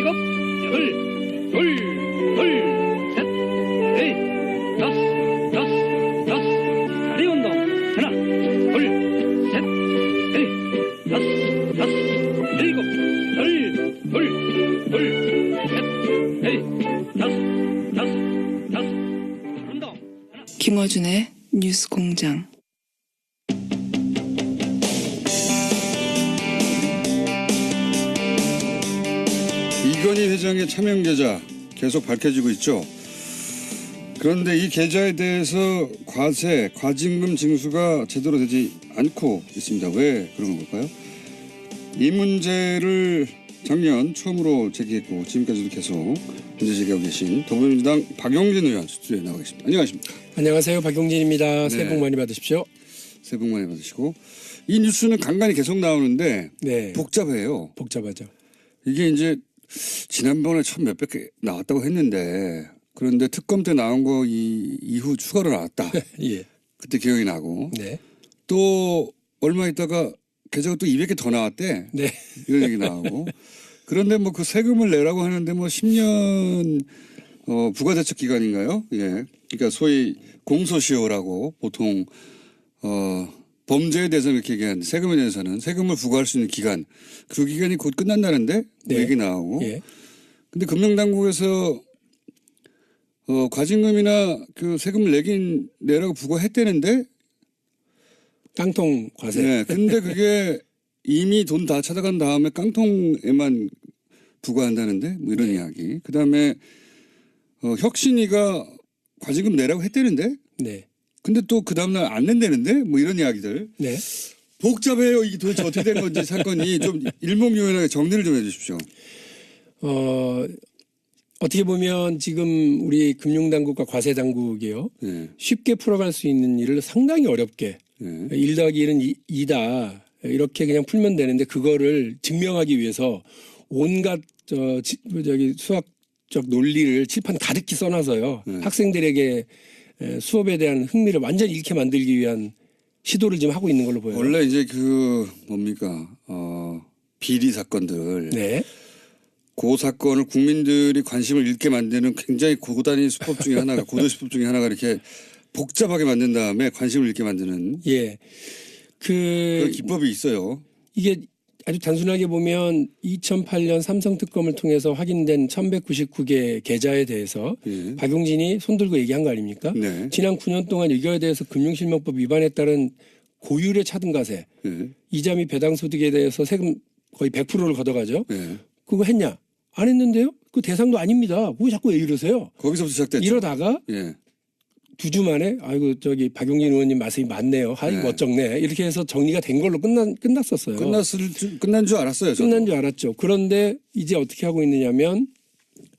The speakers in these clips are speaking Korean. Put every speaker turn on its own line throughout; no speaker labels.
일곱, 여덟, 둘, 셋, 넷, 다섯. 다리 운동. 하나, 둘, 셋, 넷, 다섯. 일곱, 여덟, 둘, 셋, 넷, 다섯. 운동. 하나.
김어준의 뉴스 공장.
이건희 회장의 차명 계좌 계속 밝혀지고 있죠. 그런데 이 계좌에 대해서 과징금 징수가 제대로 되지 않고 있습니다. 왜 그런 걸까요? 이 문제를 작년 처음으로 제기했고 지금까지도 계속 문제 제기하고 계신 더불어민주당 박용진 의원 스튜디오에 나와 계십니다. 안녕하십니까?
안녕하세요. 박용진입니다. 새해 복 많이 받으십시오.
새해 복 많이 받으시고. 이 뉴스는 간간히 계속 나오는데
네.
복잡해요.
복잡하죠.
이게 이제 지난번에 천 몇백 개 나왔다고 했는데 그런데 특검 때 나온 거 이후 추가로 나왔다.
예.
그때 기억이 나고
네.
또 얼마 있다가 계좌가 또 200개 더 나왔대.
네.
이런 얘기 나오고 그런데 뭐 그 세금을 내라고 하는데 뭐 10년 부가대책 기간인가요? 예. 그러니까 소위 공소시효라고 보통 범죄에 대해서 이렇게 얘기하는데 세금에 대해서는 세금을 부과할 수 있는 기간 그 기간이 곧 끝난다는데
네.
얘기 나오고
예. 근데
금융당국에서 과징금이나 그 세금을 내라고 부과했다는데
깡통 과세.
네. 근데 그게 이미 돈 다 찾아간 다음에 깡통에만 부과한다는데 뭐 이런
네.
이야기. 그다음에 혁신이가 과징금 내라고 했다는데
네.
근데 또 그 다음날 안 낸다는데 뭐 이런 이야기들.
네.
복잡해요. 이게 도대체 어떻게 된 건지 사건이 좀 일목요연하게 정리를 좀 해 주십시오.
어떻게 보면 지금 우리 금융당국과 과세당국이요.
네.
쉽게 풀어갈 수 있는 일을 상당히 어렵게
네.
1 더하기 1은 2다 이렇게 그냥 풀면 되는데 그거를 증명하기 위해서 온갖 수학적 논리를 칠판 가득히 써놔서요.
네.
학생들에게 수업에 대한 흥미를 완전히 잃게 만들기 위한 시도를 지금 하고 있는 걸로 보여요.
원래 이제 그 뭡니까 비리 사건들.
네.
그 사건을 국민들이 관심을 잃게 만드는 굉장히 고단위 수법 중에 하나가 고도 수법 중에 하나가 이렇게 복잡하게 만든 다음에 관심을 잃게 만드는
예.
그 기법이 있어요.
이게 아주 단순하게 보면 2008년 삼성 특검을 통해서 확인된 1199개 계좌에 대해서
예.
박용진이 손들고 얘기한 거 아닙니까?
네.
지난 9년 동안 이거에 대해서 금융실명법 위반에 따른 고율의 차등과세,
예.
이자 및 배당 소득에 대해서 세금 거의 100%를 걷어가죠.
예.
그거 했냐? 안 했는데요? 그 대상도 아닙니다. 왜 자꾸 왜 이러세요?
거기서부터 시작됐죠.
이러다가
예.
2주 만에 아이고 저기 박용진 의원님 말씀이 맞네요. 하이
네.
멋쩍네. 이렇게 해서 정리가 된 걸로 끝났었어요.
끝난 줄 알았어요. 저도.
끝난 줄 알았죠. 그런데 이제 어떻게 하고 있느냐면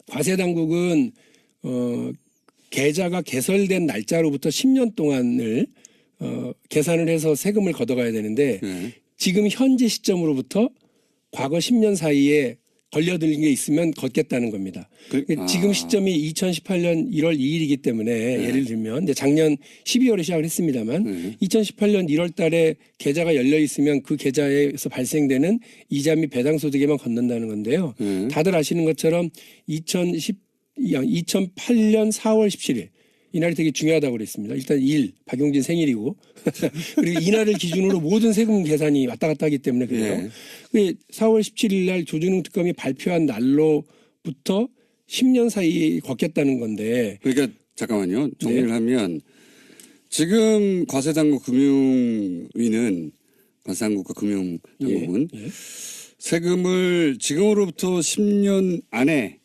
과세당국은 계좌가 개설된 날짜로부터 10년 동안을 계산을 해서 세금을 걷어가야 되는데
예.
지금 현재 시점으로부터 과거 10년 사이에 걸려들린 게 있으면 걷겠다는 겁니다. 지금 시점이 2018년 1월 2일이기 때문에 예를 들면 이제 작년 12월에 시작을 했습니다만 2018년 1월 달에 계좌가 열려 있으면 그 계좌에서 발생되는 이자 및 배당 소득에만 걷는다는 건데요. 다들 아시는 것처럼 2008년 4월 17일 이날이 되게 중요하다고 그랬습니다. 일단 박용진 생일이고 그리고 이날을 기준으로 모든 세금 계산이 왔다 갔다 하기 때문에 그래요. 네. 4월 17일 날 조준웅 특검이 발표한 날로부터 10년 사이에 걷겠다는 건데.
그러니까 잠깐만요. 정리를 하면 지금 과세당국 금융위는 과세당국과 금융당국은 세금을 지금으로부터 10년 안에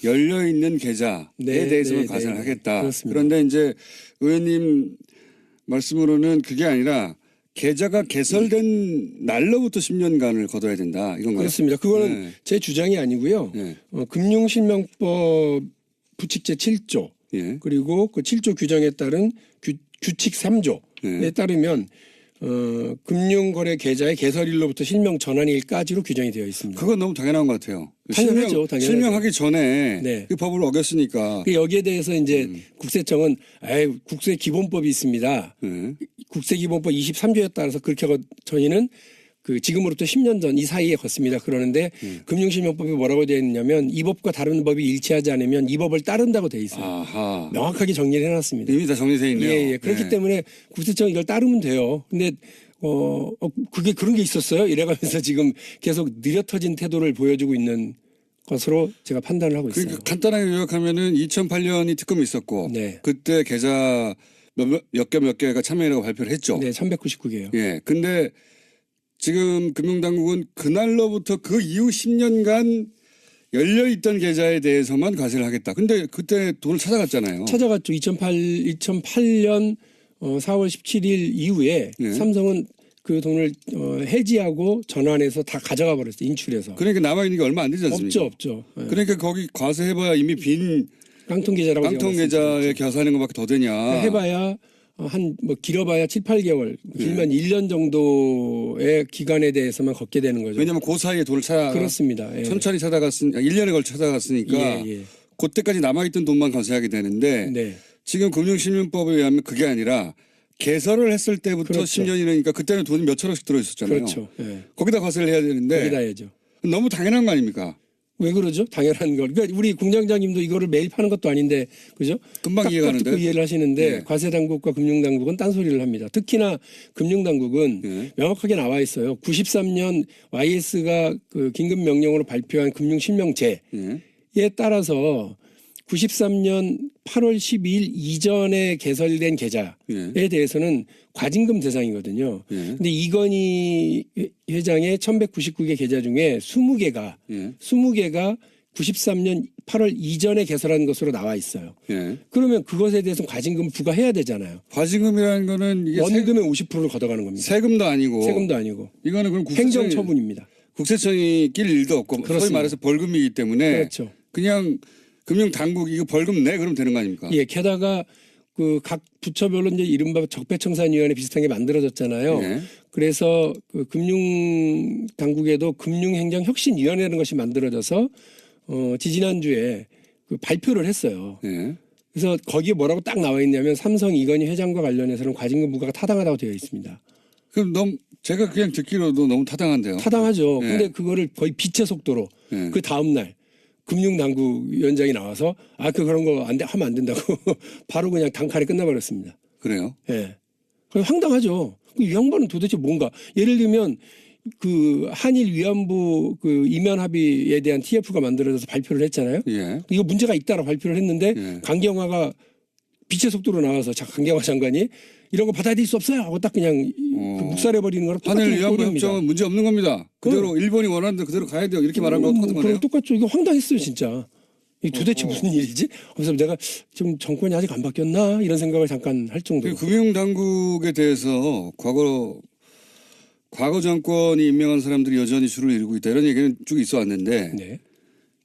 열려 있는 계좌에 대해서만 과세를 하겠다.
그렇습니다.
그런데 이제 의원님 말씀으로는 그게 아니라 계좌가 개설된 날로부터 10년간을 걷어야 된다. 이건가요?
그렇습니다. 그거는 제 주장이 아니고요. 금융실명법 부칙제 7조 그리고 그 7조 규정에 따른 규칙 3조에 따르면 금융거래 계좌의 개설일로부터 실명 전환일까지로 규정이 되어 있습니다.
그건 너무 당연한 것 같아요.
당연하죠.
실명하기 전에 그 법을 어겼으니까.
여기에 대해서 이제 국세청은 국세기본법이 있습니다. 국세기본법 23조에 따라서 그렇게 저희는 그 지금으로부터 10년 전 이 사이에 걷습니다. 그러는데 금융실명법이 뭐라고 되어 있냐면 이 법과 다른 법이 일치하지 않으면 이 법을 따른다고 되어 있어요.
아하.
명확하게 정리를 해놨습니다.
이미 다 정리돼 있네요.
예. 그렇기
네.
때문에 국세청 이걸 따르면 돼요. 근데 그게 그런 게 있었어요. 이래가면서 지금 계속 느려터진 태도를 보여주고 있는 것으로 제가 판단을 하고 있어요.
그러니까 간단하게 요약하면은 2008년이 특검이 있었고
네.
그때 계좌 몇 개가 참여이라고 발표를 했죠.
네, 1199개요.
예. 근데 지금 금융당국은 그날로부터 그 이후 10년간 열려있던 계좌에 대해서만 과세를 하겠다. 근데 그때 돈을 찾아갔잖아요.
찾아갔죠. 2008년 4월 17일 이후에
예.
삼성은 그 돈을 해지하고 전환해서 다 가져가 버렸어요. 인출해서.
그러니까 남아있는 게 얼마 안 되지 않습니까?
없죠. 예.
그러니까 거기 과세해봐야 이미 빈
깡통 계좌라고
깡통
제가
계좌에 겨사하는 것밖에 더 되냐.
해봐야 길어봐야 7, 8개월, 길면 1년 정도의 기간에 대해서만 걷게 되는 거죠.
왜냐하면 그 사이에 돈을
그렇습니다. 예.
천천히 찾아갔으니까 1년에 걸쳐 찾아갔으니까
예.
그때까지 남아있던 돈만 과세하게 되는데
네.
지금 금융실명법에 의하면 그게 아니라 개설을 했을 때부터
그렇죠.
10년이니까 그때는 돈이 몇 천원씩 들어있었잖아요.
그렇죠. 예.
거기다 과세를 해야 되는데
거기다 해야죠.
너무 당연한 거 아닙니까?
왜 그러죠? 당연한 걸. 그러니까 우리 공장장님도 이거를 매일 파는 것도 아닌데, 그죠?
금방 이해가
듣고
가는데.
이해를 하시는데
네.
과세당국과 금융당국은 딴소리를 합니다. 특히나 금융당국은
네.
명확하게 나와 있어요. 93년 YS가 그 긴급 명령으로 발표한 금융실명제에
예.
따라서 93년 8월 12일 이전에 개설된 계좌에
예.
대해서는 과징금 대상이거든요.
예.
근데 이건희 회장의 1199개 계좌 중에 20개가
예.
93년 8월 이전에 개설한 것으로 나와 있어요.
예.
그러면 그것에 대해서 과징금 부과해야 되잖아요.
과징금이라는 거는 이게
원금의 50%를 걷어가는 겁니다.
세금도 아니고
세금도 아니고
이거는 그럼
행정처분입니다.
국세청이 낄 일도 없고 소위
그렇습니다.
말해서 벌금이기 때문에
그렇죠.
그냥 금융당국이 이거 벌금 내 그러면 되는 거 아닙니까?
예, 게다가 그 각 부처별로 이제 이른바 적폐청산위원회 비슷한 게 만들어졌잖아요.
예.
그래서 그 금융당국에도 금융행정혁신위원회라는 것이 만들어져서 지지난주에 그 발표를 했어요.
예.
그래서 거기에 뭐라고 딱 나와 있냐면 삼성 이건희 회장과 관련해서는 과징금 부과가 타당하다고 되어 있습니다.
그럼 너무 제가 그냥 듣기로도 너무 타당한데요.
타당하죠.
예.
근데 그거를 거의 빛의 속도로
예.
그 다음 날 금융당국 위원장이 나와서 그런 거 하면 안 된다고 바로 그냥 단칼에 끝나버렸습니다.
그래요?
예. 황당하죠. 이 양반은 도대체 뭔가 예를 들면 그 한일 위안부 그 이면 합의에 대한 TF가 만들어져서 발표를 했잖아요.
예.
이거 문제가 있다라고 발표를 했는데
예.
강경화가 빛의 속도로 나와서 강경화 장관이 이런 거 받아들일 수 없어요 하고 딱 그냥 그 묵살해버리는 거랑 똑같은
한일 위안부
꼴입니다.
협정은 문제 없는 겁니다. 그대로 일본이 원하는 대로 그대로 가야 돼요. 이렇게 말한 거 똑같은 거네요.
그럼 똑같죠. 이거 황당했어요 진짜. 이 도대체 무슨 일이지? 그래서 내가 좀 정권이 아직 안 바뀌었나 이런 생각을 잠깐 할 정도로.
금융당국에 대해서 과거 정권이 임명한 사람들이 여전히 줄을 이루고 있다 이런 얘기는 쭉 있어 왔는데
네.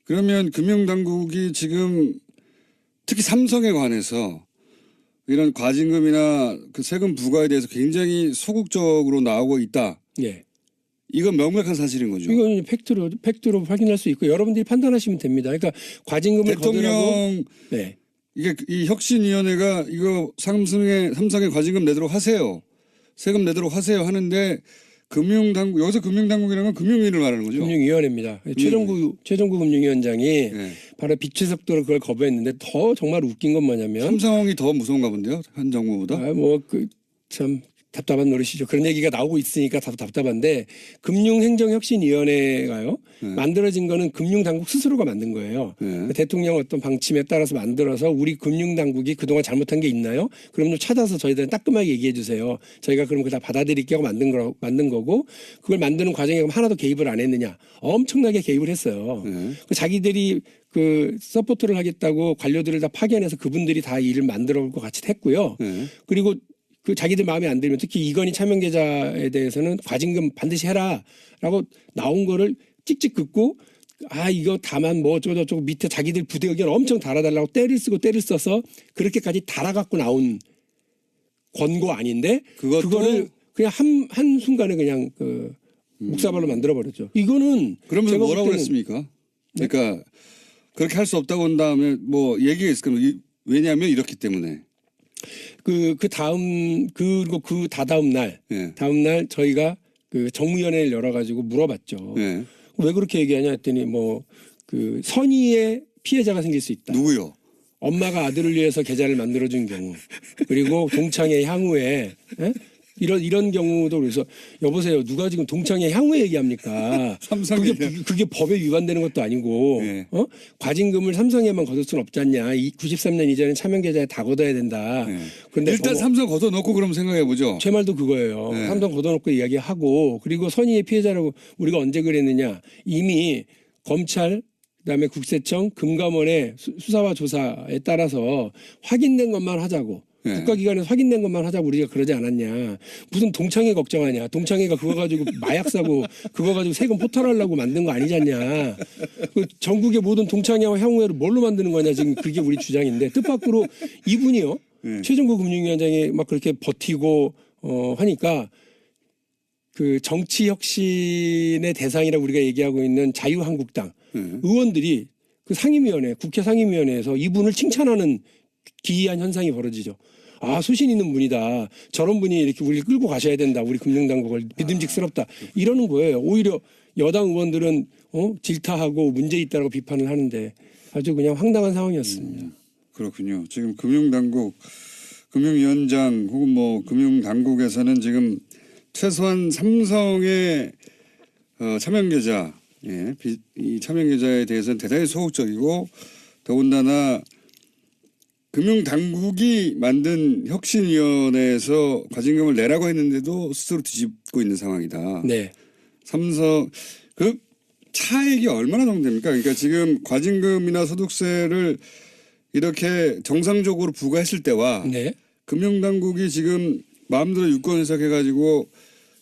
그러면 금융당국이 지금 특히 삼성에 관해서 이런 과징금이나 그 세금 부과에 대해서 굉장히 소극적으로 나오고 있다.
예.
이건 명백한 사실인 거죠.
이건 팩트로 확인할 수 있고 여러분들이 판단하시면 됩니다. 그러니까 과징금을 거두라고.
대통령
네.
이게 이 혁신위원회가 이거 삼성에 과징금 내도록 하세요. 세금 내도록 하세요 하는데 금융당국 여기서 금융당국이라는 건 금융위를 말하는 거죠.
금융위원회입니다. 최종구 금융위원장이
네.
바로 빛의 속도로 그걸 거부했는데 더 정말 웃긴 건 뭐냐면
삼성이 더 무서운가 본데요. 한 정부보다.
참 답답한 노릇이죠. 그런 얘기가 나오고 있으니까 답답한데 금융행정혁신위원회가요. 만들어진 거는 금융당국 스스로가 만든 거예요. 대통령 어떤 방침에 따라서 만들어서 우리 금융당국이 그동안 잘못한 게 있나요? 그럼 좀 찾아서 저희들은 따끔하게 얘기해 주세요. 저희가 그럼 그다 받아들일게 하고 만든 거고 그걸 만드는 과정에 그럼 하나도 개입을 안 했느냐. 엄청나게 개입을 했어요. 자기들이 그 서포트를 하겠다고 관료들을 다 파견해서 그분들이 다 일을 만들어 올 것 같이 했고요. 그리고 그 자기들 마음에 안 들면 특히 이건희 차명계좌에 대해서는 과징금 반드시 해라라고 나온 거를 찍찍 긋고 이거 다만 뭐 어쩌고 밑에 자기들 부대 의견 엄청 달아달라고 때를 쓰고 때를 써서 그렇게까지 달아갖고 나온 권고 아닌데 그거를 그냥 한 순간에 그냥 그 묵사발로 만들어버렸죠. 이거는
그러면서
제가
뭐라고
볼 때는
그랬습니까? 그러니까 그렇게 할 수 없다고 한 다음에 뭐 얘기가 있을 거예요. 왜냐하면 이렇기 때문에.
그리고 그 다다음 날
예.
다음 날 저희가 그 정무위원회를 열어가지고 물어봤죠.
네.
왜 그렇게 얘기하냐 했더니 뭐 그 선의의 피해자가 생길 수 있다.
누구요?
엄마가 아들을 위해서 계좌를 만들어준 경우, 그리고 동창회 향후에 에? 이런 경우도 그래서 여보세요, 누가 지금 동창회 향후에 얘기합니까?
삼성
그게 법에 위반되는 것도 아니고
네.
과징금을 삼성에만 걷을 수는 없지 않냐? 93년 이전에 차명 계좌에 다 걷어야 된다.
네.
근데
일단 삼성 걷어놓고 그럼 생각해 보죠.
제 말도 그거예요.
네.
삼성 걷어놓고 이야기하고, 그리고 선의의 피해자라고 우리가 언제 그랬느냐? 이미 검찰 그다음에 국세청, 금감원의 수사와 조사에 따라서 확인된 것만 하자고.
네.
국가기관에서 확인된 것만 하자고 우리가 그러지 않았냐. 무슨 동창회 걱정하냐. 동창회가 그거 가지고 마약 사고 그거 가지고 세금 포탈하려고 만든 거 아니잖냐. 그 전국의 모든 동창회와 향후회를 뭘로 만드는 거냐. 지금 그게 우리 주장인데, 뜻밖으로 이분이요.
네.
최종구 금융위원장이 막 그렇게 버티고 하니까 그 정치 혁신의 대상이라고 우리가 얘기하고 있는 자유한국당 의원들이 그 상임위원회, 국회 상임위원회에서 이분을 칭찬하는 기이한 현상이 벌어지죠. 아, 소신 있는 분이다. 저런 분이 이렇게 우리 끌고 가셔야 된다. 우리 금융당국을 믿음직스럽다. 이러는 거예요. 오히려 여당 의원들은 질타하고 문제 있다고 비판을 하는데 아주 그냥 황당한 상황이었습니다.
그렇군요. 지금 금융당국, 금융위원장 혹은 뭐 금융당국에서는 지금 최소한 삼성의 차명계좌, 예, 이 차명계좌에 대해서는 대단히 소극적이고, 더군다나 금융당국이 만든 혁신위원회에서 과징금을 내라고 했는데도 스스로 뒤집고 있는 상황이다.
네.
삼성 그 차액이 얼마나 정도 됩니까? 그러니까 지금 과징금이나 소득세를 이렇게 정상적으로 부과했을 때와
네.
금융당국이 지금 마음대로 유권 해석해가지고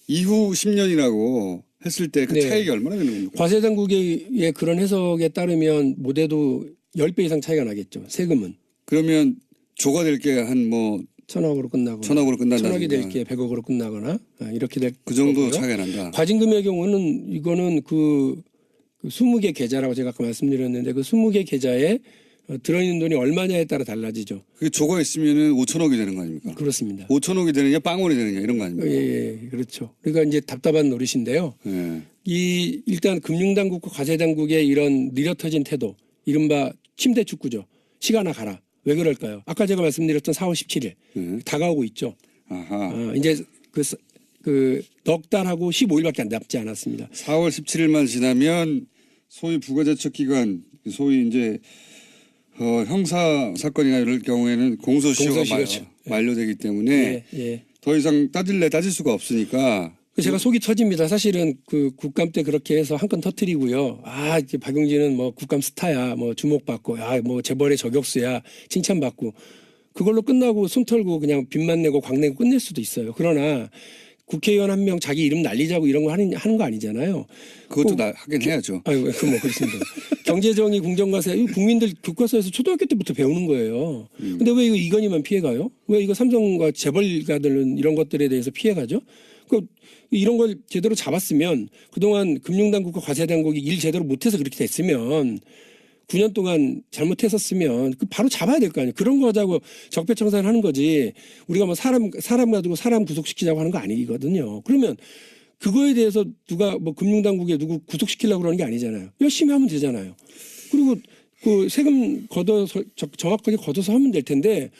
이후 10년이라고 했을 때 그
네.
차익이 얼마나 되는 겁니까?
과세당국의 그런 해석에 따르면 못해도 10배 이상 차이가 나겠죠. 세금은.
그러면 조가 될 게 한 뭐
1,000억으로 끝나거나.
1,000억으로 끝난다.
1,000억이 될 게 100억으로 끝나거나 이렇게 될
그 정도
거고요.
차이가 난다.
과징금의 경우는 이거는 그 20개 계좌라고 제가 아까 말씀드렸는데, 그 20개 계좌에 들어있는 돈이 얼마냐에 따라 달라지죠.
그게 조가 있으면은 5천억이 되는 거 아닙니까?
그렇습니다.
5천억이 되느냐 빵원이 되느냐 이런 거 아닙니까?
예, 그렇죠. 그러니까 이제 답답한 노릇인데요.
예.
이 일단 금융당국과 과세당국의 이런 느려터진 태도, 이른바 침대 축구죠. 시간아 가라. 왜 그럴까요? 아까 제가 말씀드렸던 4월 17일 다가오고 있죠.
아하.
이제 그 넉 달하고 15일밖에 남지 않았습니다.
4월 17일만 지나면 소위 부가제척기간, 소위 이제 형사 사건이나 이럴 경우에는 공소시효가
공소시효죠.
만료되기 때문에
예.
더 이상 따질 수가 없으니까.
제가 속이 터집니다. 사실은 그 국감 때 그렇게 해서 한 건 터뜨리고요. 이제 박용진은 뭐 국감 스타야, 뭐 주목받고, 뭐 재벌의 저격수야, 칭찬받고, 그걸로 끝나고 숨 털고 그냥 빚만 내고 광 내고 끝낼 수도 있어요. 그러나 국회의원 한 명 자기 이름 날리자고 이런 거 하는 거 아니잖아요.
그것도 하긴 해야죠.
뭐 그렇습니다. 경제정의 공정과세, 이거 국민들 교과서에서 초등학교 때부터 배우는 거예요. 근데 왜 이거 이건희만 피해가요? 왜 이거 삼성과 재벌가들은 이런 것들에 대해서 피해가죠? 이런 걸 제대로 잡았으면, 그동안 금융당국과 과세당국이 일 제대로 못해서 그렇게 됐으면, 9년 동안 잘못했었으면 바로 잡아야 될 거 아니에요. 그런 거 하자고 적폐청산을 하는 거지. 우리가 뭐 사람 가지고 사람 구속시키자고 하는 거 아니거든요. 그러면 그거에 대해서 누가 뭐 금융당국에 누구 구속시키려고 그러는 게 아니잖아요. 열심히 하면 되잖아요. 그리고 그 세금 걷어서 정확하게 걷어서 하면 될 텐데,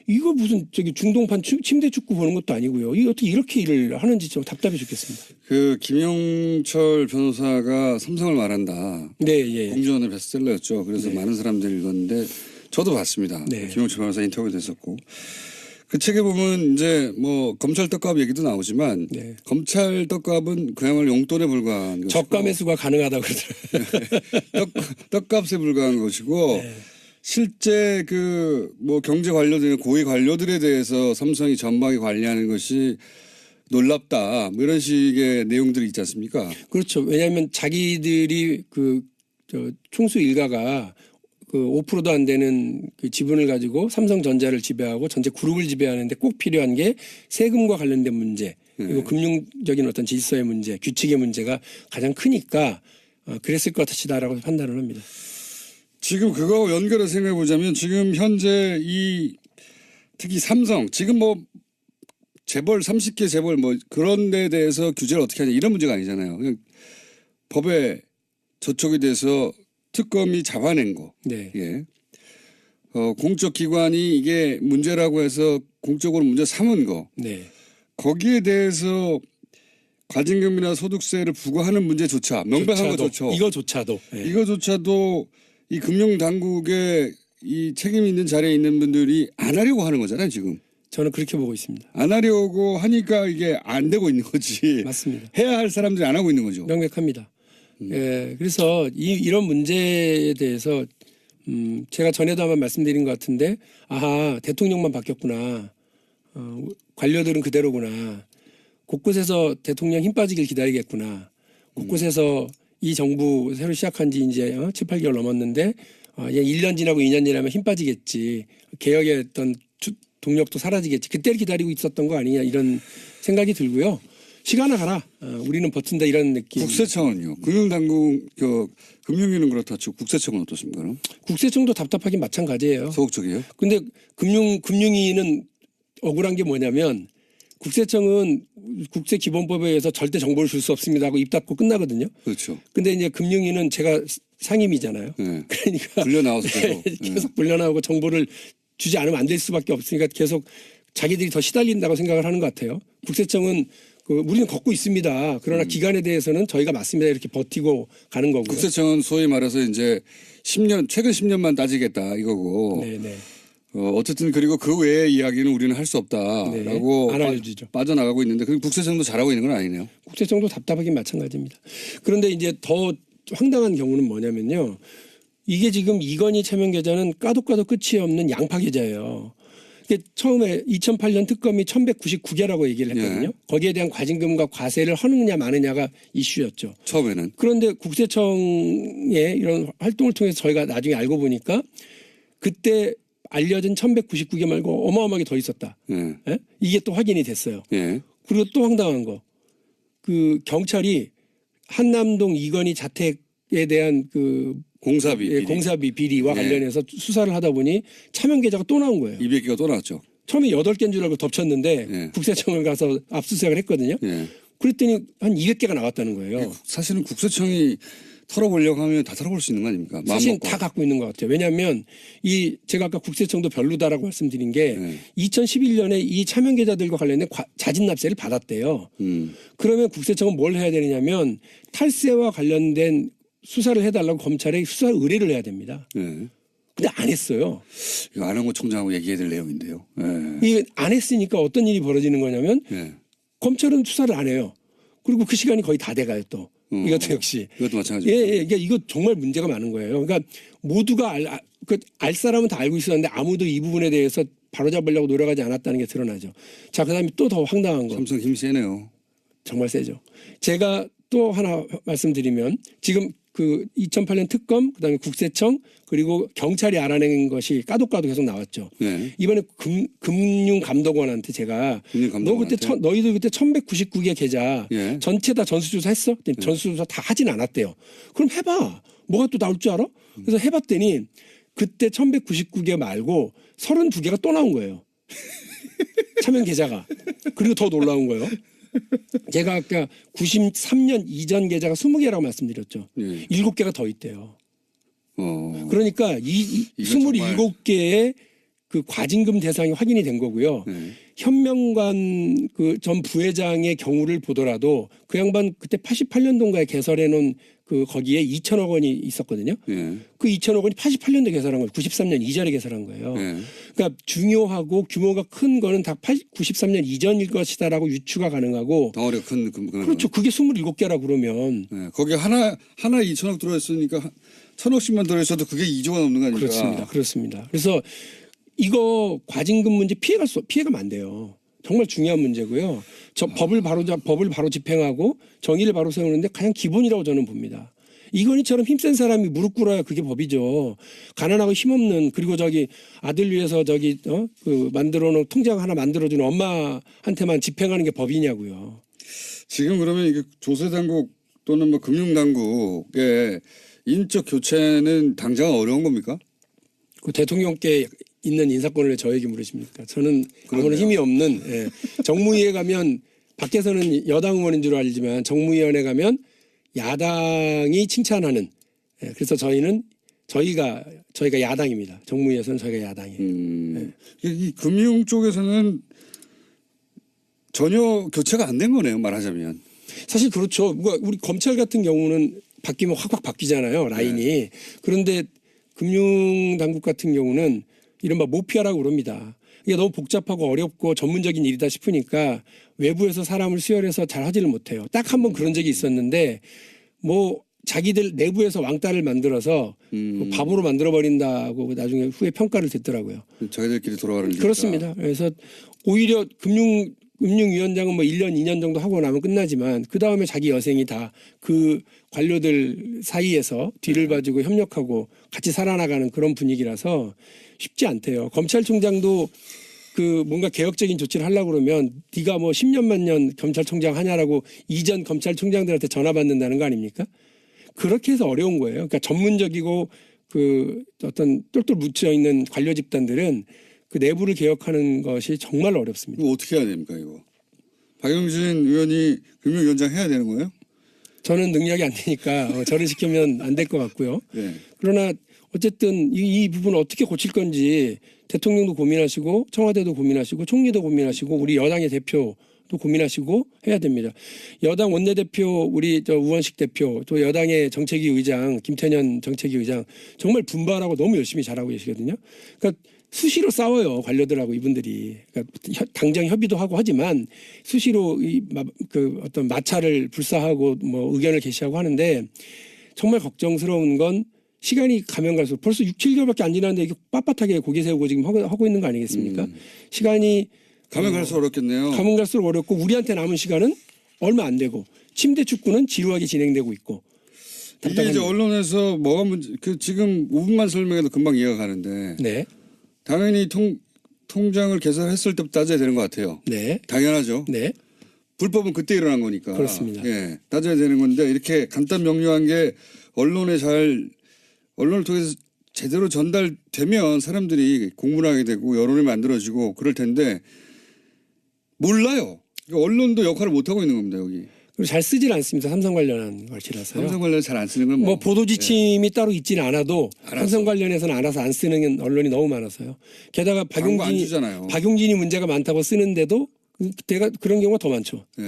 이거 무슨 중동판 침대 축구 보는 것도 아니고요. 이게 어떻게 이렇게 일을 하는지 좀 답답해 죽겠습니다.
그 김영철 변호사가 삼성을 말한다.
네.
공주원의 베스트셀러였죠. 그래서 많은 사람들이 읽었는데 저도 봤습니다.
네.
김영철 변호사 인터뷰도 했었고. 그 책에 보면 이제 뭐 검찰 떡값 얘기도 나오지만 검찰 떡값은 그야말로 용돈에 불과한 것이고,
저가 매수가 가능하다고 그러더라고요.
떡값에 불과한 것이고 실제 그 뭐 경제 관료들, 고위 관료들에 대해서 삼성이 전방위 관리하는 것이 놀랍다. 뭐 이런 식의 내용들이 있지 않습니까?
그렇죠. 왜냐하면 자기들이 총수 일가가 그 5%도 안 되는 그 지분을 가지고 삼성전자를 지배하고 전체 그룹을 지배하는데 꼭 필요한 게 세금과 관련된 문제, 그리고 금융적인 어떤 질서의 문제, 규칙의 문제가 가장 크니까 그랬을 것 같으시다라고 판단을 합니다.
지금 그거하고 연결해서 생각해 보자면 지금 현재 이 특히 삼성 지금 뭐 재벌 30개 재벌 뭐 그런 데 대해서 규제를 어떻게 하냐 이런 문제가 아니잖아요. 그냥 법에 저촉이 돼서 특검이 잡아낸 거.
네.
예. 공적 기관이 이게 문제라고 해서 공적으로 문제 삼은 거.
네.
거기에 대해서 과징금이나 소득세를 부과하는 문제조차 명백한 거조차
이거조차도 네.
이거조차도 이 금융당국의 이 책임 있는 자리에 있는 분들이 안 하려고 하는 거잖아요, 지금.
저는 그렇게 보고 있습니다.
안 하려고 하니까 이게 안 되고 있는 거지.
맞습니다.
해야 할 사람들이 안 하고 있는 거죠.
명백합니다. 예, 그래서 이런 문제에 대해서 제가 전에도 한번 말씀드린 것 같은데 아하 대통령만 바뀌었구나. 관료들은 그대로구나. 곳곳에서 대통령 힘 빠지길 기다리겠구나. 곳곳에서 이 정부 새로 시작한 지 이제 7, 8개월 넘었는데 1년 지나고 2년 지나면 힘 빠지겠지. 개혁의 어떤 동력도 사라지겠지. 그때를 기다리고 있었던 거 아니냐 이런 생각이 들고요. 시간을 가라. 우리는 버틴다 이런 느낌.
국세청은요. 금융당국 금융위는 그렇다 치고 국세청은 어떻습니까? 그럼?
국세청도 답답하긴 마찬가지예요.
소극적이에요?
근데 금융위는 억울한 게 뭐냐면 국세청은 국세기본법에 의해서 절대 정보를 줄 수 없습니다 하고 입 닫고 끝나거든요.
그렇죠.
근데 이제 금융위는 제가 상임이잖아요.
네.
그러니까
불려 나와서 계속.
계속 불려 나오고 정보를 주지 않으면 안 될 수밖에 없으니까 계속 자기들이 더 시달린다고 생각을 하는 것 같아요. 국세청은 우리는 걷고 있습니다. 그러나 기간에 대해서는 저희가 맞습니다 이렇게 버티고 가는 거고요.
국세청은 소위 말해서 이제 10년 최근 10년만 따지겠다 이거고.
네네.
어쨌든 그리고 그 외의 이야기는 우리는 할 수 없다라고
네, 안 알려주죠.
빠져나가고 있는데 그 국세청도 잘하고 있는 건 아니네요.
국세청도 답답하긴 마찬가지입니다. 그런데 이제 더 황당한 경우는 뭐냐면요. 이게 지금 이건희 차명 계좌는 까도 끝이 없는 양파 계좌예요. 이게 처음에 2008년 특검이 1199개라고 얘기를 했거든요.
예.
거기에 대한 과징금과 과세를 하느냐 마느냐가 이슈였죠.
처음에는.
그런데 국세청의 이런 활동을 통해서 저희가 나중에 알고 보니까 그때 알려진 1199개 말고 어마어마하게 더 있었다.
예.
예? 이게 또 확인이 됐어요.
예.
그리고 또 황당한 거. 경찰이 한남동 이건희 자택에 대한 공사비 비리와
예.
관련해서 수사를 하다 보니 차명 계좌가 또 나온 거예요.
200개가 또 나왔죠.
처음에 8개인 줄 알고 덮쳤는데
예.
국세청을 가서 압수수색을 했거든요.
예.
그랬더니 한 200개가 나왔다는 거예요.
사실은 국세청이 털어보려고 하면 다 털어볼 수 있는 거 아닙니까?
사실
마음 먹고.
다 갖고 있는 것 같아요. 왜냐하면 제가 아까 국세청도 별로다라고 말씀드린 게
네.
2011년에 이 차명 계좌들과 관련된 자진납세를 받았대요. 그러면 국세청은 뭘 해야 되느냐면 탈세와 관련된 수사를 해달라고 검찰에 수사 의뢰를 해야 됩니다.
예.
근데 안 했어요.
이거 안홍구 총장하고 얘기해야 될 내용인데요. 예.
이게 안 했으니까 어떤 일이 벌어지는 거냐면
예.
검찰은 수사를 안 해요. 그리고 그 시간이 거의 다 돼가요 또. 이것도 역시.
이것도 마찬가지죠.
예, 그러니까 이거 정말 문제가 많은 거예요. 그러니까 모두가 알 사람은 다 알고 있었는데 아무도 이 부분에 대해서 바로잡으려고 노력하지 않았다는 게 드러나죠. 자, 그다음에 또 더 황당한 거.
삼성 힘이 세네요.
정말 세죠. 제가 또 하나 말씀드리면 지금 2008년 특검, 그다음에 국세청 그리고 경찰이 알아낸 것이 까도 계속 나왔죠.
예.
이번에 금융감독원한테 제가
금융감독원한테?
너희들 그때 1199개 계좌
예.
전체 다 전수조사 했어? 전수조사 다 하진 않았대요. 그럼 해봐. 뭐가 또 나올 줄 알아? 그래서 해봤더니 그때 1199개 말고 32개가 또 나온 거예요. 차명 계좌가. 그리고 더 놀라운 거예요. 제가 아까 93년 이전 계좌가 20개라고 말씀드렸죠.
예.
7개가 더 있대요. 그러니까 이
이건 정말-
27개의 그 과징금 대상이 확인이 된 거고요.
네.
현명관 전 부회장의 경우를 보더라도 그 양반 그때 88년도인가에 개설해 놓은 거기에 2천억 원이 있었거든요.
예.
그 2천억 원이 88년도에 개설한 거예요. 93년 이전에 개설한 거예요.
예.
그러니까 중요하고 규모가 큰 거는 다 93년 이전일 것이다라고 유추가 가능하고
덩어리가 큰
그렇죠. 그게 27개라 그러면
예. 거기 하나 2천억 들어있으니까 1,000억씩만 들어있어도 그게 2조가 넘는 거 아닙니까?
그렇습니다. 그래서 이거 과징금 문제 피해가면 안 돼요. 정말 중요한 문제고요. 법을 바로 집행하고 정의를 바로 세우는데 가장 기본이라고 저는 봅니다. 이건희처럼 힘센 사람이 무릎 꿇어야 그게 법이죠. 가난하고 힘없는 그리고 아들 위해서 만들어놓은 통장 하나 만들어주는 엄마한테만 집행하는 게 법이냐고요.
지금 그러면 이게 조세당국 또는 뭐 금융당국의 인적 교체는 당장 어려운 겁니까?
그 대통령께 있는 인사권을 왜 저에게 물으십니까? 저는 아무런
그렇네요.
힘이 없는 정무위에 가면 밖에서는 여당 의원인 줄 알지만 정무위원회 가면 야당이 칭찬하는 그래서 저희가 야당입니다. 정무위에서는 저희가 야당이에요.
이 금융 쪽에서는 전혀 교체가 안 된 거네요. 말하자면.
사실 그렇죠. 우리 검찰 같은 경우는 바뀌면 확 바뀌잖아요. 라인이. 그런데 금융당국 같은 경우는 이른바 모피아라고 그럽니다. 이게 너무 복잡하고 어렵고 전문적인 일이다 싶으니까 외부에서 사람을 수혈해서 잘 하지를 못해요. 딱 한 번 그런 적이 있었는데 뭐 자기들 내부에서 왕따를 만들어서 바보로 만들어버린다고 나중에 후에 평가를 듣더라고요.
자기들끼리 돌아가는 일이니까.
그렇습니다. 그래서 오히려 금융위원장은 뭐 1년, 2년 정도 하고 나면 끝나지만 그 다음에 자기 여생이 다 그 관료들 사이에서 뒤를 봐주고 협력하고 같이 살아나가는 그런 분위기라서 쉽지 않대요. 검찰총장도 그 뭔가 개혁적인 조치를 하려고 그러면 네가 뭐 10년만 년 검찰총장 하냐라고 이전 검찰총장들한테 전화 받는다는 거 아닙니까? 그렇게 해서 어려운 거예요. 그러니까 전문적이고 그 어떤 똘똘 묻혀 있는 관료 집단들은 그 내부를 개혁하는 것이 정말 어렵습니다.
이거 어떻게 해야 됩니까 이거? 박용진 의원이 금융위원장 해야 되는 거예요?
저는 능력이 안 되니까 저를 시키면 안 될 것 같고요.
네.
그러나 어쨌든 이 부분을 어떻게 고칠 건지 대통령도 고민하시고 청와대도 고민하시고 총리도 고민하시고 우리 여당의 대표도 고민하시고 해야 됩니다. 여당 원내대표 우리 우원식 대표 또 여당의 정책위 의장 김태년 정책위 의장 정말 분발하고 너무 열심히 잘하고 계시거든요. 그러니까 수시로 싸워요 관료들하고 이분들이. 그러니까 당장 협의도 하고 하지만 수시로 그 어떤 마찰을 불사하고 뭐 의견을 개시하고 하는데 정말 걱정스러운 건 시간이 가면 갈수록 벌써 6, 7개월밖에 안 지났는데 이게 빳빳하게 고개 세우고 지금 하고 있는 거 아니겠습니까? 시간이
가면 갈수록 어렵겠네요.
가면 갈수록 어렵고 우리한테 남은 시간은 얼마 안 되고 침대 축구는 지루하게 진행되고 있고
이게 이제
답답합니다.
언론에서 뭐가 문제? 그 지금 5분만 설명해도 금방 이해가 가는데
네,
당연히 통장을 개설했을 때부터 따져야 되는 것 같아요.
네,
당연하죠.
네,
불법은 그때 일어난 거니까.
그렇습니다.
예, 따져야 되는 건데 이렇게 간단 명료한 게 언론을 통해서 제대로 전달되면 사람들이 공부를 하게 되고 여론이 만들어지고 그럴 텐데 몰라요. 그러니까 언론도 역할을 못 하고 있는 겁니다 여기.
그리고 잘 쓰질 않습니다. 삼성 관련한 것이라서요.
삼성 관련 잘 안 쓰는 건
뭐 보도 지침이 따로 있지는 않아도
알아서.
삼성 관련해서는 알아서 안 쓰는 언론이 너무 많아서요. 게다가
광고 안 주잖아요.
박용진이 문제가 많다고 쓰는데도 그때가 그런 경우가 더 많죠.
예.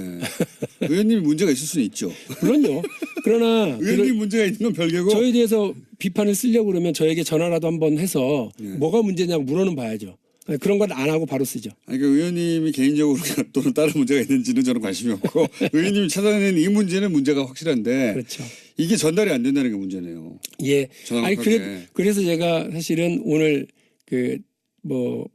의원님이 문제가 있을 수는 있죠.
물론요. 그러나
의원님 문제가 있는 건 별개고.
저에 대해서 비판을 쓰려고 그러면 저에게 전화라도 한번 해서
예.
뭐가 문제냐고 물어는 봐야죠. 그런 건 안 하고 바로 쓰죠.
아니, 그러니까 의원님이 개인적으로 또는 다른 문제가 있는지는 저는 관심이 없고 의원님이 찾아내는 이 문제는 문제가 확실한데
그렇죠.
이게 전달이 안 된다는 게 문제네요.
예. 아니
정확하게.
그래서 제가 사실은 오늘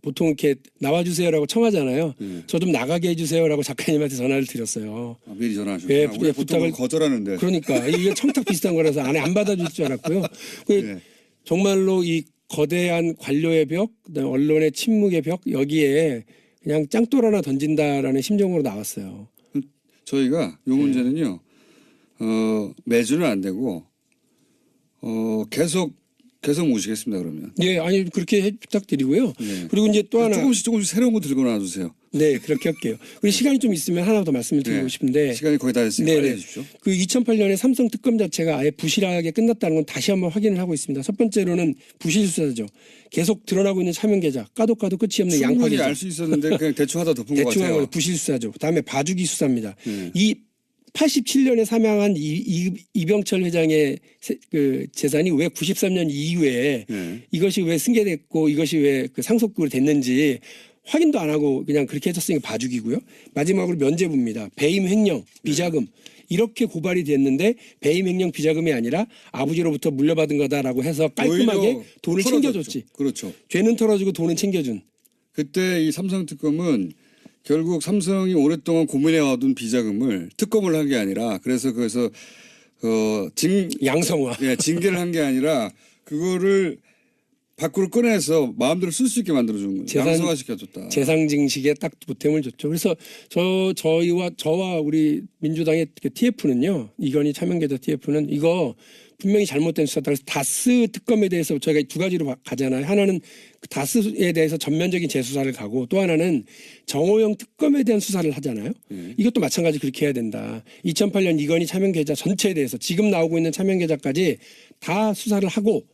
보통 이렇게 나와주세요라고 청하잖아요. 저 좀 나가게 해주세요라고 작가님한테 전화를 드렸어요.
아, 미리 전화하셨구나.
예,
우리가 보통
부탁을-
거절하는데.
그러니까 이게 청탁 비슷한 거라서 안 받아줄 줄 알았고요.
예.
정말로 이 거대한 관료의 벽, 그다음에 언론의 침묵의 벽 여기에 그냥 짱돌 하나 던진다라는 심정으로 나왔어요.
저희가 이 문제는요. 매주는 안 되고 계속 모시겠습니다. 그러면.
예, 아니 그렇게 부탁드리고요.
네.
그리고 이제 또 하나
조금씩 새로운 거 들고 나와주세요.
네 그렇게 할게요. 그리고 시간이 좀 있으면 하나 더 말씀을 드리고
네.
싶은데
시간이 거의 다 됐으니까 빨리 해주십시오.
그 2008년에 삼성 특검 자체가 아예 부실하게 끝났다는 건 다시 한번 확인을 하고 있습니다. 첫 번째로는 부실 수사죠. 계속 드러나고 있는 차명 계좌, 까도 끝이 없는 양파
충분히
계좌.
알 수 있었는데 그냥 대충 하다 덮은 것
대충 한
같아요.
건 부실 수사죠. 그다음에 봐주기 수사입니다.
네.
이 87년에 사망한 이병철 회장의 그 재산이 왜 93년 이후에
네.
이것이 왜 승계됐고 이것이 왜 그 상속으로 됐는지 확인도 안 하고 그냥 그렇게 해줬으니까 봐주기고요. 마지막으로 면죄부입니다. 배임 횡령, 비자금 이렇게 고발이 됐는데 배임 횡령 비자금이 아니라 아버지로부터 물려받은 거다라고 해서 깔끔하게
오히려
돈을
털어줬죠.
챙겨줬지.
그렇죠.
죄는 털어주고 돈은 챙겨준.
그때 이 삼성 특검은 결국 삼성이 오랫동안 고민해와둔 비자금을 특검을 한 게 아니라 그래서 거기서
양성화.
징계를 한 게 아니라 그거를 밖으로 꺼내서 마음대로 쓸 수 있게 만들어준 거예요. 양성화시켜줬다.
재상 증식에 딱 보탬을 줬죠. 그래서 저와 우리 민주당의 그 TF는요, 이건희 차명계좌 TF는 이거 분명히 잘못된 수사다. 그래서 다스 특검에 대해서 저희가 두 가지로 가잖아요. 하나는 그 다스에 대해서 전면적인 재수사를 가고 또 하나는 정호영 특검에 대한 수사를 하잖아요. 이것도 마찬가지 그렇게 해야 된다. 2008년 이건희 차명계좌 전체에 대해서 지금 나오고 있는 차명계좌까지 다 수사를 하고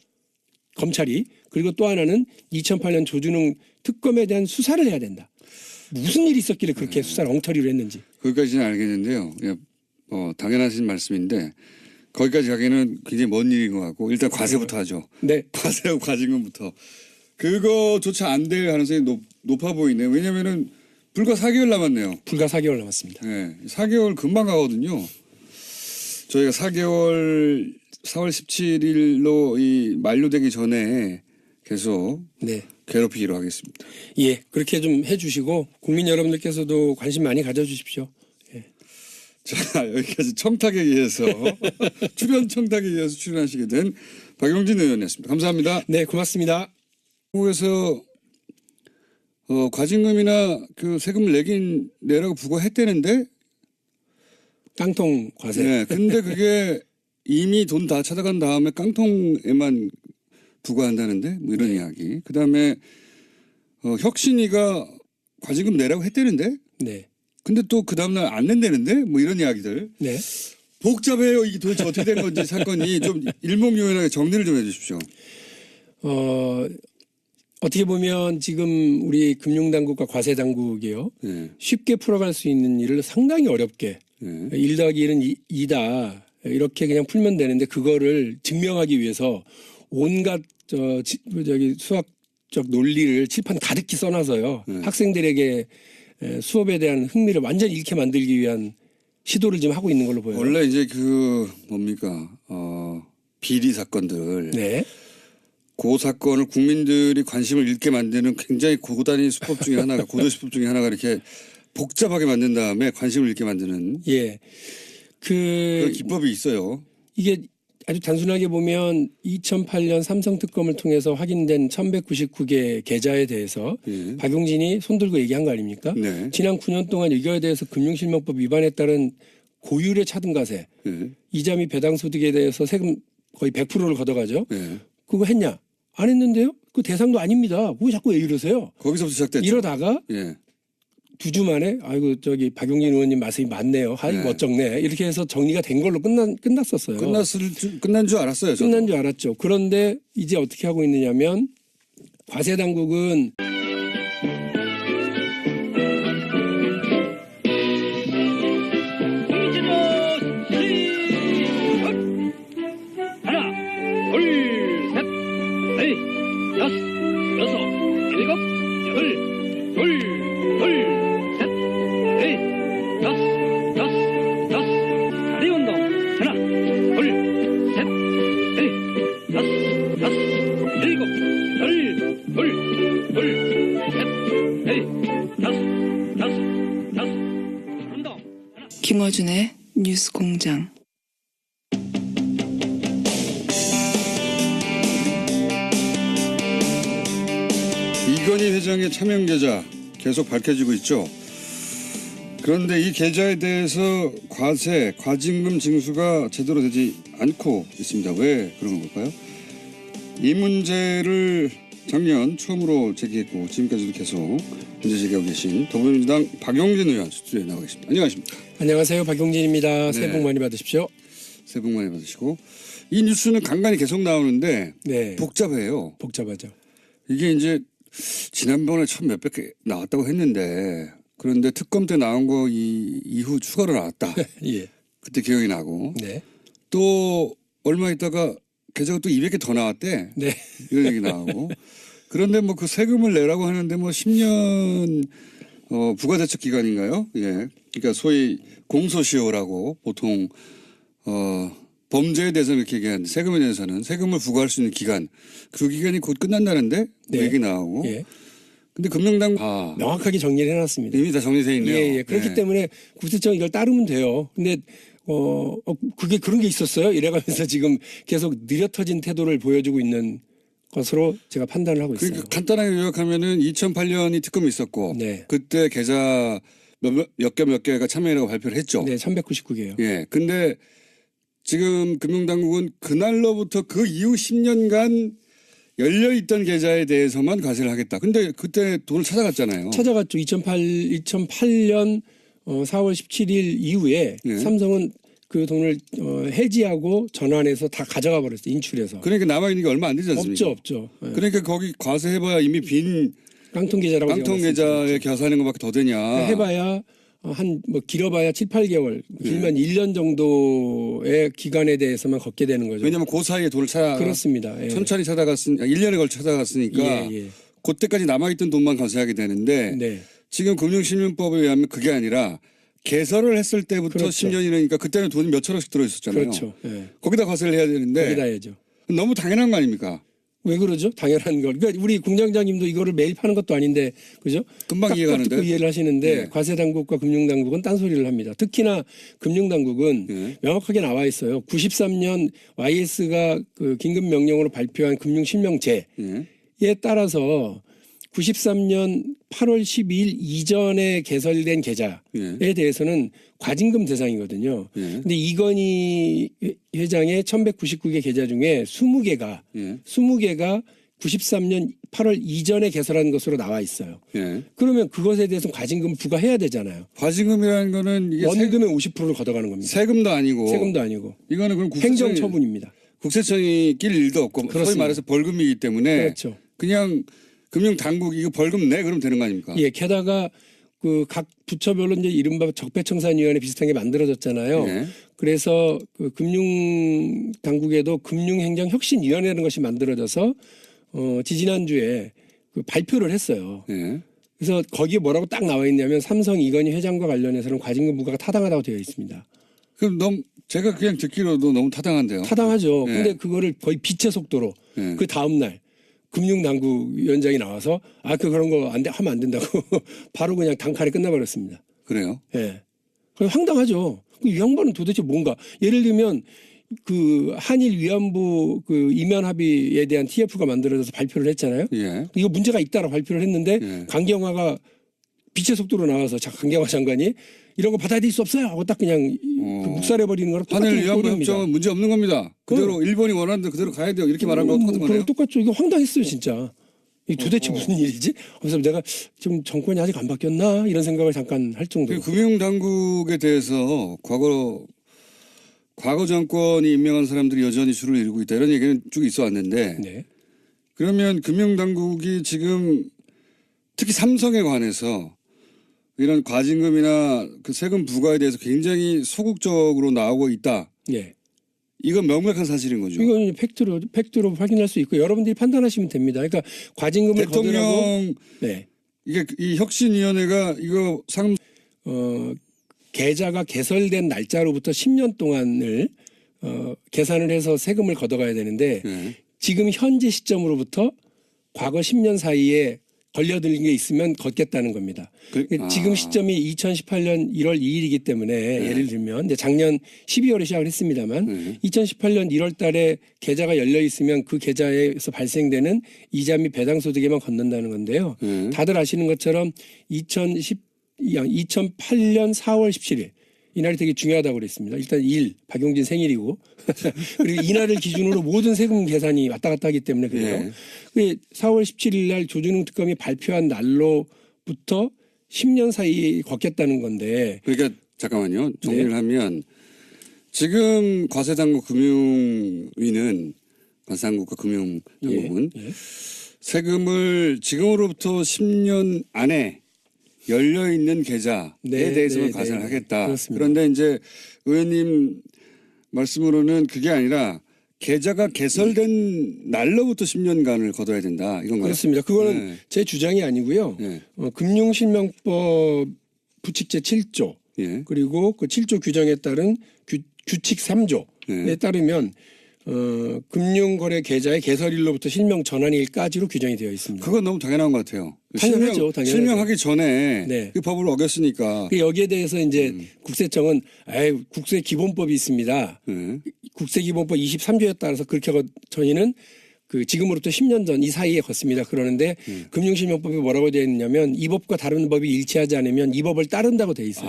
검찰이, 그리고 또 하나는 2008년 조준웅 특검에 대한 수사를 해야 된다. 무슨 일이 있었길래 그렇게 수사를 엉터리로 했는지.
거기까지는 알겠는데요. 당연하신 말씀인데 거기까지 가기는 굉장히 먼 일인 것 같고 일단 과세부터 하죠.
네.
과세하고 과징금부터. 그거조차 안 될 가능성이 높아 보이네요. 왜냐면은 불과 4개월 남았네요.
불과 4개월 남았습니다.
네, 4개월 금방 가거든요. 저희가 4개월 4월 17일로 이 만료되기 전에 계속
네.
괴롭히기로 하겠습니다.
예, 그렇게 좀 해주시고 국민 여러분들께서도 관심 많이 가져주십시오. 예.
자, 여기까지 청탁에 의해서 출연 청탁에 의해서 출연하시게 된 박용진 의원이었습니다. 감사합니다.
네, 고맙습니다.
한국에서 과징금이나 그 세금을 내라고 부과했다는데
깡통 과세.
네, 근데 그게 이미 돈 다 찾아간 다음에 깡통에만 부과한다는데 뭐 이런 이야기. 그다음에 혁신이가 과징금 내라고 했다는데
네. 근데
근데 또 그 다음날 안 낸다는데 뭐 이런 이야기들.
네.
복잡해요. 이게 도대체 어떻게 된 건지 사건이 좀 일목요연하게 정리를 좀 해 주십시오.
어떻게 보면 지금 우리 금융당국과 과세당국이요.
네.
쉽게 풀어갈 수 있는 일을 상당히 어렵게
네.
1 더하기 1은 2다 이렇게 그냥 풀면 되는데 그거를 증명하기 위해서 온갖 수학적 논리를 칠판 가득히 써놔서요.
네.
학생들에게 수업에 대한 흥미를 완전히 잃게 만들기 위한 시도를 지금 하고 있는 걸로 보여요.
원래 이제 그 뭡니까 비리 사건들.
네.
그 사건을 국민들이 관심을 잃게 만드는 굉장히 고단위 수법 중에 하나가 고도 수법 중에 하나가 이렇게 복잡하게 만든 다음에 관심을 잃게 만드는
예.
그 기법이 있어요.
이게 아주 단순하게 보면 2008년 삼성 특검을 통해서 확인된 1199개 계좌에 대해서
예.
박용진이 손들고 얘기한 거 아닙니까?
네.
지난 9년 동안 이거에 대해서 금융실명법 위반에 따른 고율의 차등과세,
예.
이자 및 배당 소득에 대해서 세금 거의 100%를 걷어가죠.
예.
그거 했냐? 안 했는데요? 그 대상도 아닙니다. 왜 자꾸 왜 이러세요?
거기서부터 시작됐죠.
이러다가
예.
2주 만에 아이고 저기 박용진 의원님 말씀이 맞네요. 아이
네.
멋쩍네. 이렇게 해서 정리가 된 걸로 끝났었어요.
끝난 줄 알았어요. 저도.
끝난 줄 알았죠. 그런데 이제 어떻게 하고 있느냐면 과세 당국은
하나, 둘, 셋, 넷, 다섯, 여섯, 일곱, 여덟, 둘, 셋, 넷, 다섯. 다리 운동. 하나, 둘, 셋, 넷, 다섯, 일곱, 여덟, 둘, 셋, 넷, 다섯. 운동. 하나.
김어준의 뉴스 공장.
이건희 회장의 차명 계좌 계속 밝혀지고 있죠. 그런데 이 계좌에 대해서 과세, 과징금 징수가 제대로 되지 않고 있습니다. 왜 그런 걸까요? 이 문제를 작년 처음으로 제기했고 지금까지도 계속 문제 제기하고 계신 더불어민주당 박용진 의원 스튜디오에 나와 계십니다. 안녕하십니까?
안녕하세요. 박용진입니다. 새해 복 많이 받으십시오.
새해 복 많이 받으시고 이 뉴스는 간간히 계속 나오는데
네.
복잡해요.
복잡하죠.
이게 이제 지난번에 참 몇백 개 나왔다고 했는데 그런데 특검 때 나온 거 이후 추가로 나왔다.
예.
그때 기억이 나고
네.
또 얼마 있다가 계좌가 또 200개 더 나왔대.
네.
이런 얘기 나오고 그런데 뭐 그 세금을 내라고 하는데 뭐 10년 부가대책 기간인가요? 예. 그러니까 소위 공소시효라고 보통 범죄에 대해서 이렇게 얘기하는데 세금에 대해서는 세금을 부과할 수 있는 기간 그 기간이 곧 끝난다는데
네.
얘기 나오고
예.
근데 금융당
명확하게 정리를 해놨습니다.
이미 다 정리돼 있네요.
예. 그렇기 때문에 구체적 이걸 따르면 돼요. 근데 그게 그런 게 있었어요. 이래가면서 지금 계속 느려 터진 태도를 보여주고 있는 것으로 제가 판단을 하고 있어요.
그러니까 간단하게 요약하면은 2008년이 특검이 있었고
네.
그때 계좌 몇 개가 참여이라고 발표를 했죠.
네, 1199개요.
예. 근데 지금 금융당국은 그날로부터 그 이후 10년간 열려있던 계좌에 대해서만 과세를 하겠다. 근데 그때 돈을 찾아갔잖아요.
찾아갔죠. 2008년 4월 17일 이후에
예.
삼성은 그 돈을 해지하고 전환해서 다 가져가 버렸어요. 인출해서.
그러니까 남아있는 게 얼마 안 되지 않습니까?
없죠. 예.
그러니까 거기 과세해봐야 이미 빈
깡통 계좌라고
깡통
제가
계좌에 겨사하는 것밖에 더 되냐.
해봐야 길어봐야 7, 8개월, 길면 1년 정도의 기간에 대해서만 걷게 되는 거죠.
왜냐하면 그 사이에 돈을
그렇습니다. 예.
천천히 찾아갔으니까 1년에 걸쳐 찾아갔으니까
예.
그때까지 남아있던 돈만 과세하게 되는데
네. 지금
지금 금융실명법에 의하면 그게 아니라 개설을 했을 때부터
그렇죠.
10년이니까 그때는 돈이 몇 천억씩 들어있었잖아요.
그렇죠. 예.
거기다 과세를 해야 되는데
거기다 해야죠.
너무 당연한 거 아닙니까?
왜 그러죠? 당연한 걸. 그러니까 우리 공장장님도 이거를 매일 파는 것도 아닌데, 그죠?
금방 이해가
딱 듣고
가는데.
이해를 하시는데
네.
과세당국과 금융당국은 딴소리를 합니다. 특히나 금융당국은
네.
명확하게 나와 있어요. 93년 YS가 그 긴급명령으로 발표한 금융실명제에
예.
따라서 93년 8월 12일 이전에 개설된 계좌에
예.
대해서는 과징금 대상이거든요.
예.
근데 이건희 회장의 1199개 계좌 중에 20개가
예.
93년 8월 이전에 개설한 것으로 나와 있어요.
예.
그러면 그것에 대해서 과징금 부과해야 되잖아요.
과징금이라는 거는 이게
원금의 50%를 걷어가는 겁니다.
세금도 아니고
세금도 아니고
이거는 그럼
행정처분입니다.
국세청이 낄 일도 없고 소위
그렇습니다.
말해서 벌금이기 때문에
그렇죠.
그냥 금융당국 이거 벌금 내 그러면 되는 거 아닙니까?
예, 게다가 그 각 부처별로 이제 이른바 적폐청산위원회 비슷한 게 만들어졌잖아요.
예.
그래서 그 금융당국에도 금융행정혁신위원회라는 것이 만들어져서 지지난주에 그 발표를 했어요.
예.
그래서 거기에 뭐라고 딱 나와 있냐면 삼성 이건희 회장과 관련해서는 과징금 부과가 타당하다고 되어 있습니다.
그럼 너무 제가 그냥 듣기로도 너무 타당한데요.
타당하죠.
예.
근데 그거를 거의 빛의 속도로
예.
그 다음 날 금융당국 위원장이 나와서 그런 거 하면 안 된다고 바로 그냥 단칼에 끝나버렸습니다.
그래요?
예. 그래서 황당하죠. 이 양반은 도대체 뭔가 예를 들면 그 한일 위안부 그 이면 합의에 대한 TF가 만들어져서 발표를 했잖아요.
예.
이거 문제가 있다라고 발표를 했는데
예.
강경화가 빛의 속도로 나와서 강경화 장관이 이런 거 받아들일 수 없어요 하고 딱 그냥 그 묵살해버리는 거랑
한일
똑같은
위안부
꼴입니다.
협정은 문제 없는 겁니다. 그대로 일본이 원하는 대로 그대로 가야 돼요. 이렇게 말한 거랑 똑같은 거네요.
똑같죠. 이거 황당했어요 진짜. 이 도대체 무슨 일이지? 그래서 내가 좀 정권이 아직 안 바뀌었나 이런 생각을 잠깐 할 정도로.
금융당국에 대해서 과거 정권이 임명한 사람들이 여전히 줄을 이루고 있다 이런 얘기는 쭉 있어 왔는데
네.
그러면 금융당국이 지금 특히 삼성에 관해서 이런 과징금이나 그 세금 부과에 대해서 굉장히 소극적으로 나오고 있다.
네.
이건 명백한 사실인 거죠.
이건 팩트로 확인할 수 있고 여러분들이 판단하시면 됩니다. 그러니까 과징금을 거두라고.
대통령
네.
이게 이 혁신위원회가 이거 상임
계좌가 개설된 날짜로부터 10년 동안을 계산을 해서 세금을 걷어가야 되는데
네.
지금 현재 시점으로부터 과거 10년 사이에 걸려들린 게 있으면 걷겠다는 겁니다. 지금 시점이 2018년 1월 2일이기 때문에 예를 들면 이제 작년 12월에 시작을 했습니다만 2018년 1월 달에 계좌가 열려 있으면 그 계좌에서 발생되는 이자 및 배당 소득에만 걷는다는 건데요. 다들 아시는 것처럼 2008년 4월 17일 이날이 되게 중요하다고 그랬습니다. 일단 박용진 생일이고 그리고 이날을 기준으로 모든 세금 계산이 왔다 갔다 하기 때문에 그래요. 네. 4월 17일 날 조준웅 특검이 발표한 날로부터 10년 사이 걷겠다는 건데.
그러니까 잠깐만요. 정리를 하면 지금 과세당국 금융위는 과세당국과 금융당국은 세금을 지금으로부터 10년 안에 열려 있는 계좌에 대해서만 과세를 하겠다.
그렇습니다.
그런데 이제 의원님 말씀으로는 그게 아니라 계좌가 개설된 날로부터 10년간을 걷어야 된다. 이건가요?
그렇습니다. 그거는 제 주장이 아니고요. 금융실명법 부칙제 7조 그리고 그 7조 규정에 따른 규칙 3조에 따르면 금융거래 계좌의 개설일로부터 실명 전환일까지로 규정이 되어 있습니다.
그건 너무 당연한 것 같아요.
당연하죠.
실명하기 전에 그 법을 어겼으니까.
여기에 대해서 이제 국세청은 국세기본법이 있습니다. 국세기본법 23조에 따라서 그렇게 저희는 그 지금으로부터 10년 전 이 사이에 걷습니다. 그러는데 금융실명법이 뭐라고 되어 있냐면 이 법과 다른 법이 일치하지 않으면 이 법을 따른다고 되어 있어요.